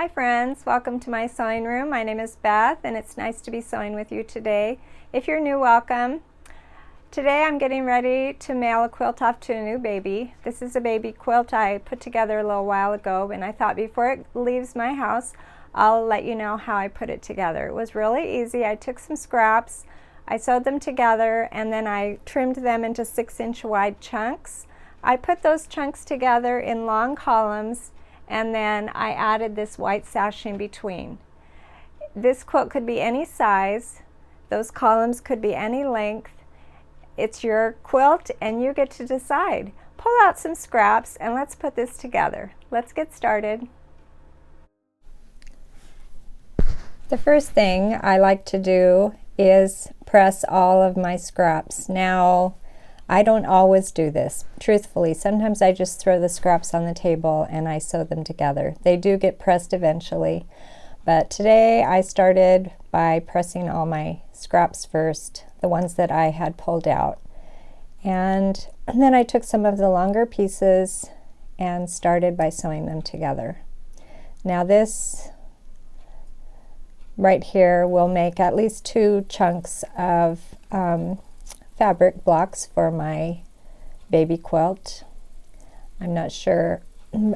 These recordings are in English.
Hi friends, welcome to my sewing room. My name is Beth and it's nice to be sewing with you today. If you're new, welcome. Today I'm getting ready to mail a quilt off to a new baby. This is a baby quilt I put together a little while ago, and I thought before it leaves my house I'll let you know how I put it together. It was really easy. I took some scraps, I sewed them together, and then I trimmed them into 6-inch wide chunks. I put those chunks together in long columns, and then I added this white sash in between. This quilt could be any size. Those columns could be any length. It's your quilt and you get to decide. Pull out some scraps and let's put this together. Let's get started. The first thing I like to do is press all of my scraps. Now, I don't always do this, truthfully. Sometimes I just throw the scraps on the table and I sew them together. They do get pressed eventually, but today I started by pressing all my scraps first, the ones that I had pulled out. And then I took some of the longer pieces and started by sewing them together. Now this right here will make at least 2 chunks of fabric blocks for my baby quilt. I'm not sure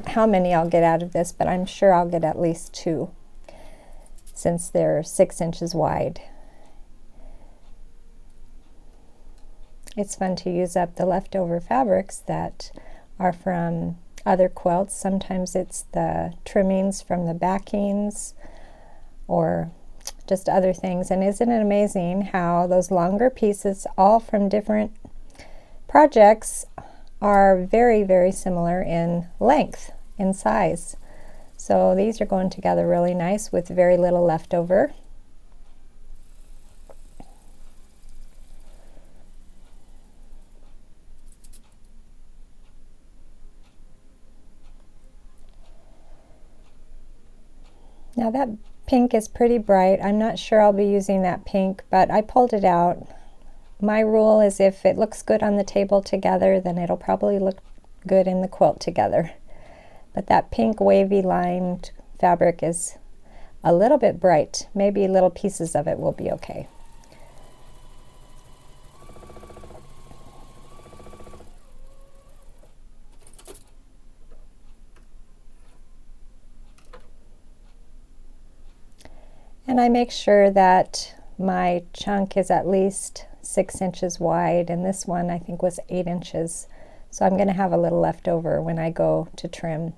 how many I'll get out of this, but I'm sure I'll get at least 2 since they're 6 inches wide. It's fun to use up the leftover fabrics that are from other quilts. Sometimes it's the trimmings from the backings or just other things. And isn't it amazing how those longer pieces, all from different projects, are very, very similar in length, in size. So these are going together really nice with very little leftover. Now that pink is pretty bright. I'm not sure I'll be using that pink, but I pulled it out. My rule is if it looks good on the table together, then it'll probably look good in the quilt together. But that pink wavy lined fabric is a little bit bright. Maybe little pieces of it will be okay. And I make sure that my chunk is at least 6 inches wide, and this one I think was 8 inches. So I'm going to have a little left over when I go to trim.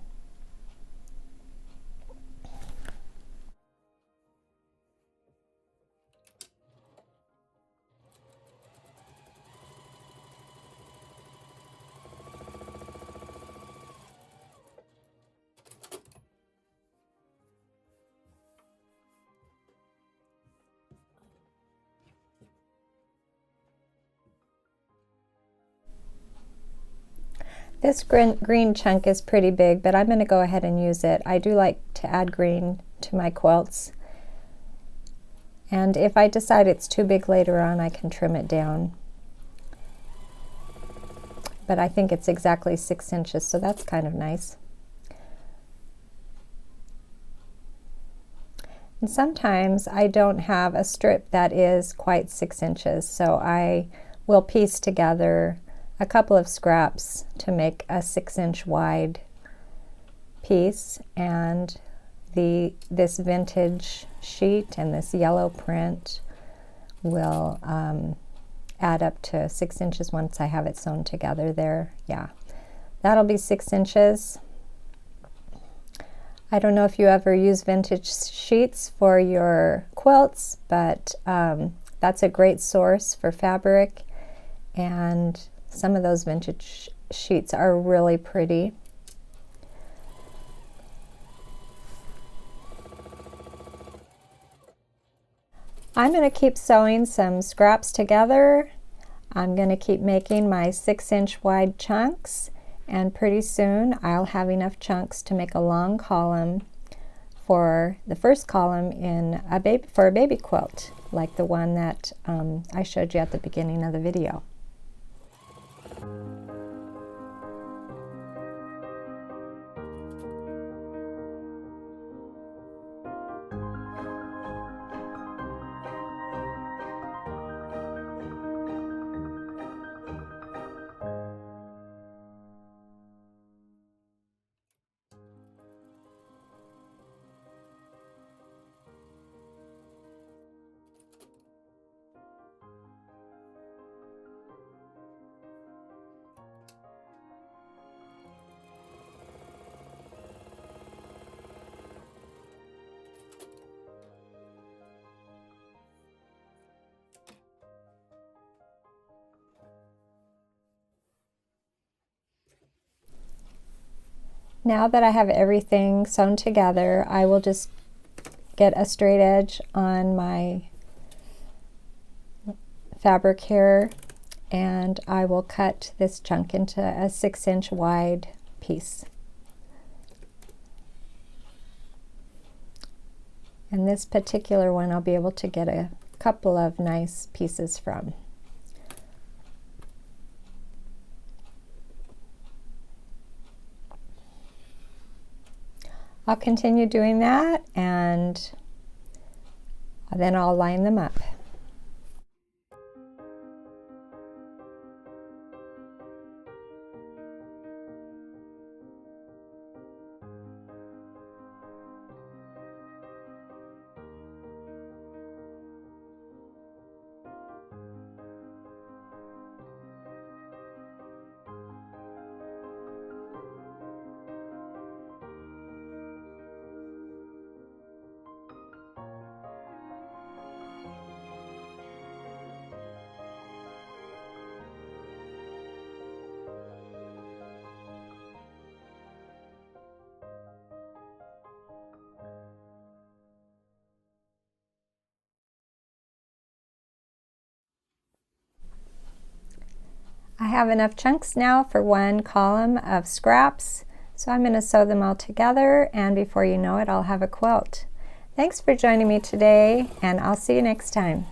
This green chunk is pretty big, but I'm going to go ahead and use it. I do like to add green to my quilts. And if I decide it's too big later on, I can trim it down. But I think it's exactly 6 inches, so that's kind of nice. And sometimes I don't have a strip that is quite 6 inches, so I will piece together a couple of scraps to make a 6-inch wide piece, and this vintage sheet and this yellow print will add up to 6 inches once I have it sewn together there. Yeah, that'll be 6 inches. I don't know if you ever use vintage sheets for your quilts, but that's a great source for fabric, and some of those vintage sheets are really pretty. I'm going to keep sewing some scraps together. I'm going to keep making my 6-inch wide chunks, and pretty soon I'll have enough chunks to make a long column for the first column in a baby quilt, like the one that I showed you at the beginning of the video. Now that I have everything sewn together, I will just get a straight edge on my fabric here, and I will cut this chunk into a 6-inch wide piece. And this particular one I'll be able to get a couple of nice pieces from. I'll continue doing that, and then I'll line them up. I have enough chunks now for one column of scraps, so I'm going to sew them all together, and before you know it, I'll have a quilt. Thanks for joining me today, and I'll see you next time.